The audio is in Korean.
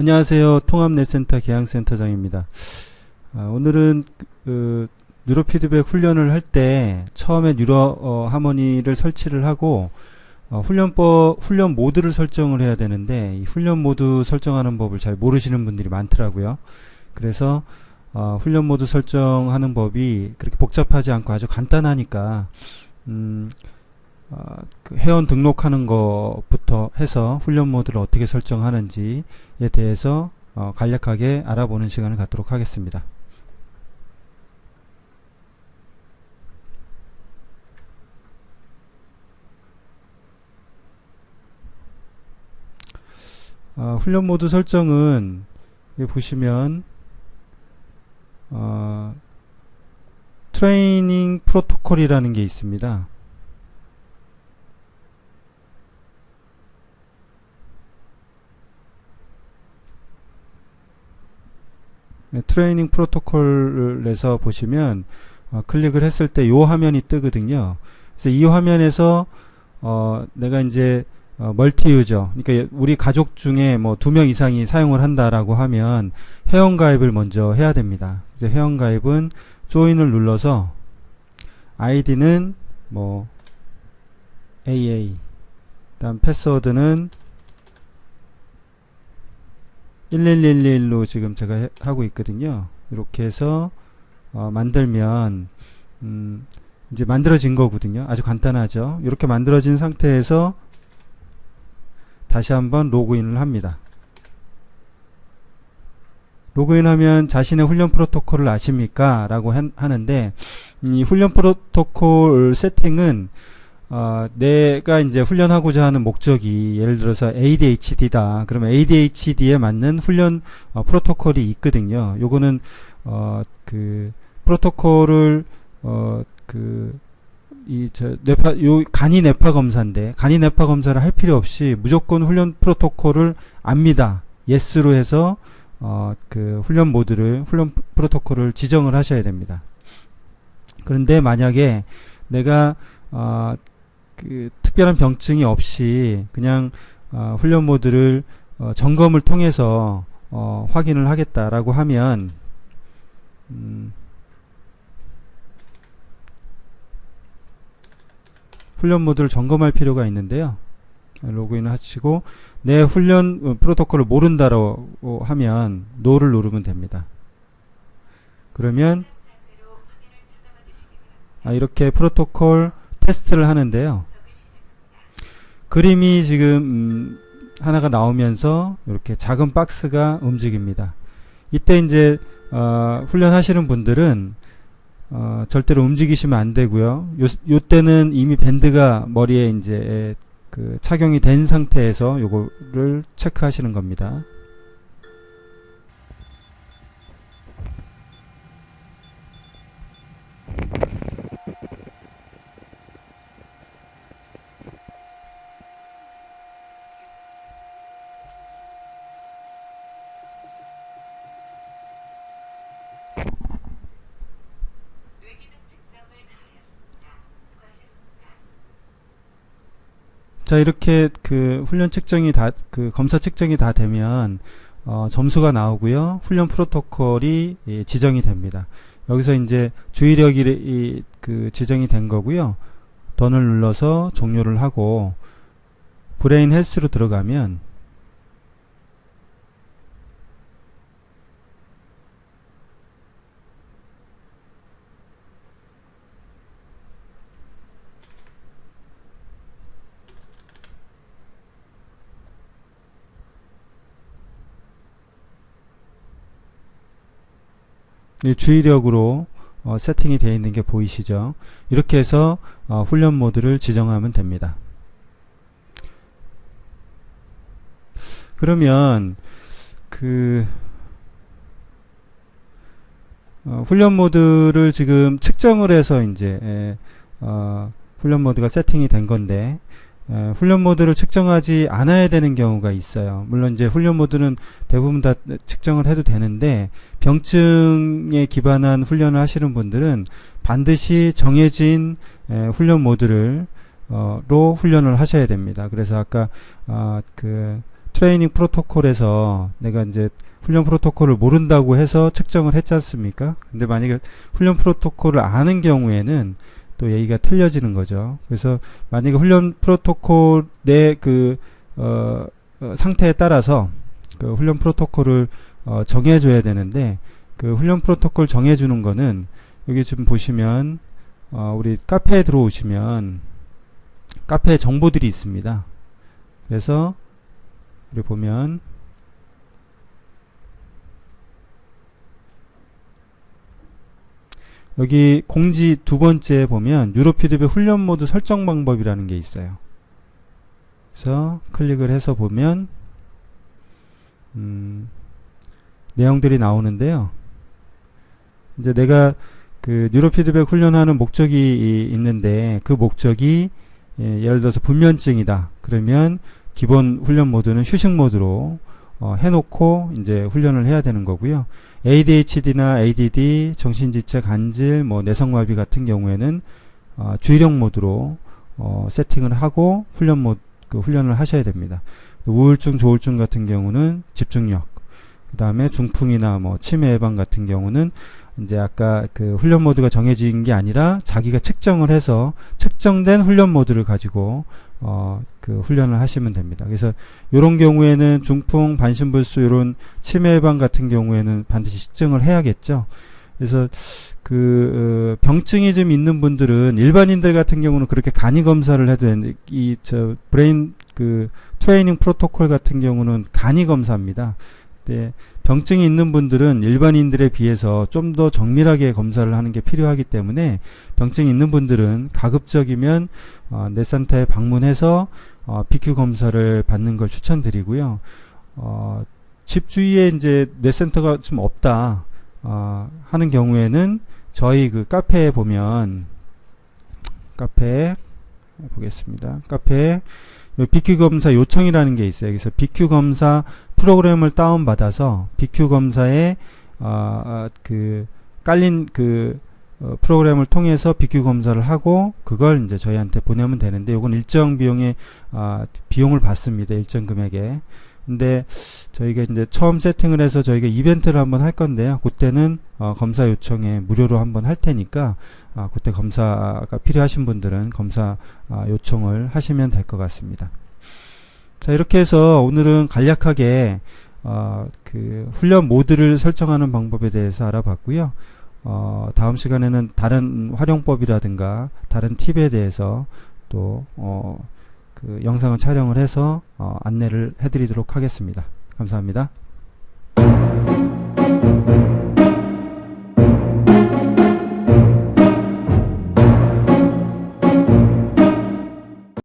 안녕하세요. 통합내센터 계양센터장입니다. 오늘은 뉴로 피드백 훈련을 할 때 처음에 뉴로 하모니를 설치를 하고 훈련 모드를 설정을 해야 되는데 이 훈련 모드 설정하는 법을 잘 모르시는 분들이 많더라고요. 그래서 훈련 모드 설정하는 법이 그렇게 복잡하지 않고 아주 간단하니까 그 회원 등록하는 것부터 해서 훈련 모드를 어떻게 설정하는지에 대해서 간략하게 알아보는 시간을 갖도록 하겠습니다. 훈련 모드 설정은 여기 보시면 트레이닝 프로토콜이라는 게 있습니다. 네, 트레이닝 프로토콜에서 보시면 클릭을 했을 때 이 화면이 뜨거든요. 그래서 이 화면에서 내가 이제 멀티 유저, 그러니까 우리 가족 중에 뭐 2명 이상이 사용을 한다라고 하면 회원 가입을 먼저 해야 됩니다. 그래서 회원 가입은 조인을 눌러서 아이디는 뭐 AA, 그다음 패스워드는 1111로 지금 제가 하고 있거든요. 이렇게 해서 만들면 이제 만들어진 거거든요. 아주 간단하죠. 이렇게 만들어진 상태에서 다시 한번 로그인을 합니다. 로그인하면 자신의 훈련 프로토콜을 아십니까? 라고 하는데 이 훈련 프로토콜 세팅은 내가 이제 훈련하고자 하는 목적이 예를 들어서 ADHD다. 그러면 ADHD에 맞는 훈련 프로토콜이 있거든요. 요거는 그 프로토콜을 간이 뇌파 검사인데 간이 뇌파 검사를 할 필요 없이 무조건 훈련 프로토콜을 압니다. yes로 해서 그 훈련 프로토콜을 지정을 하셔야 됩니다. 그런데 만약에 내가 그 특별한 병증이 없이 그냥 훈련 모드를 점검을 통해서 확인을 하겠다라고 하면 훈련 모드를 점검할 필요가 있는데요. 로그인을 하시고 내 훈련 프로토콜을 모른다고 하면 NO를 누르면 됩니다. 그러면 이렇게 프로토콜 테스트를 하는데요. 그림이 지금 하나가 나오면서 이렇게 작은 박스가 움직입니다. 이때 이제 훈련하시는 분들은 절대로 움직이시면 안 되고요. 요때는 이미 밴드가 머리에 이제 그 착용이 된 상태에서 요거를 체크하시는 겁니다. 자, 이렇게 그 훈련 측정이 그 검사 측정이 다 되면 점수가 나오고요. 훈련 프로토콜이 지정이 됩니다. 여기서 이제 주의력이 그 지정이 된 거고요. 던을 눌러서 종료를 하고 브레인 헬스로 들어가면 주의력으로 세팅이 되어 있는 게 보이시죠? 이렇게 해서 훈련 모드를 지정하면 됩니다. 그러면 그 훈련 모드를 지금 측정을 해서 이제 훈련 모드가 세팅이 된 건데 훈련 모드를 측정하지 않아야 되는 경우가 있어요. 물론 이제 훈련 모드는 대부분 다 측정을 해도 되는데 병증에 기반한 훈련을 하시는 분들은 반드시 정해진 훈련 모드를 로 훈련을 하셔야 됩니다. 그래서 아까 그 트레이닝 프로토콜에서 내가 이제 훈련 프로토콜을 모른다고 해서 측정을 했지 않습니까? 근데 만약에 훈련 프로토콜을 아는 경우에는 또 얘기가 틀려지는 거죠. 그래서 만약에 훈련 프로토콜의 상태에 따라서 그 훈련 프로토콜을 정해줘야 되는데, 그 훈련 프로토콜 정해주는 거는 여기 지금 보시면 우리 카페에 들어오시면 카페에 정보들이 있습니다. 그래서 우리 보면 여기 공지 두 번째 보면 뉴로피드백 훈련 모드 설정 방법이라는 게 있어요. 그래서 클릭을 해서 보면 내용들이 나오는데요. 이제 내가 그 뉴로피드백 훈련하는 목적이 있는데, 그 목적이 예를 들어서 불면증이다. 그러면 기본 훈련 모드는 휴식 모드로 해놓고 이제 훈련을 해야 되는 거고요. ADHD나 ADD, 정신지체, 간질, 뭐 내성마비 같은 경우에는 주의력 모드로 세팅을 하고 훈련을 하셔야 됩니다. 우울증, 조울증 같은 경우는 집중력, 그 다음에 중풍이나 뭐 치매 예방 같은 경우는 이제 아까 그 훈련 모드가 정해진 게 아니라 자기가 측정을 해서 측정된 훈련 모드를 가지고 그 훈련을 하시면 됩니다. 그래서 이런 경우에는 중풍, 반신불수, 이런 치매 예방 같은 경우에는 반드시 측정을 해야겠죠. 그래서 그 병증이 좀 있는 분들은, 일반인들 같은 경우는 그렇게 간이 검사를 해도 되는데, 브레인 트레이닝 프로토콜 같은 경우는 간이 검사입니다. 네, 병증이 있는 분들은 일반인들에 비해서 좀 더 정밀하게 검사를 하는 게 필요하기 때문에, 병증이 있는 분들은 가급적이면 넷센터에 방문해서 BQ 검사를 받는 걸 추천드리고요. 집 주위에 이제 넷센터가 좀 없다 하는 경우에는 저희 그 카페에 보면, 카페에 보겠습니다. 카페에 BQ 검사 요청이라는 게 있어요. 그래서 BQ 검사 프로그램을 다운받아서 BQ 검사에 깔린 프로그램을 통해서 BQ 검사를 하고 그걸 이제 저희한테 보내면 되는데, 요건 일정 비용의 비용을 받습니다. 일정 금액에. 근데 저희가 이제 처음 세팅을 해서 저희가 이벤트를 한번 할 건데요. 그때는 검사 요청에 무료로 한번 할 테니까 그때 검사가 필요하신 분들은 검사 요청을 하시면 될 것 같습니다. 자, 이렇게 해서 오늘은 간략하게 그 훈련 모드를 설정하는 방법에 대해서 알아봤고요. 다음 시간에는 다른 활용법이라든가 다른 팁에 대해서 또 그 영상을 촬영을 해서 안내를 해드리도록 하겠습니다. 감사합니다.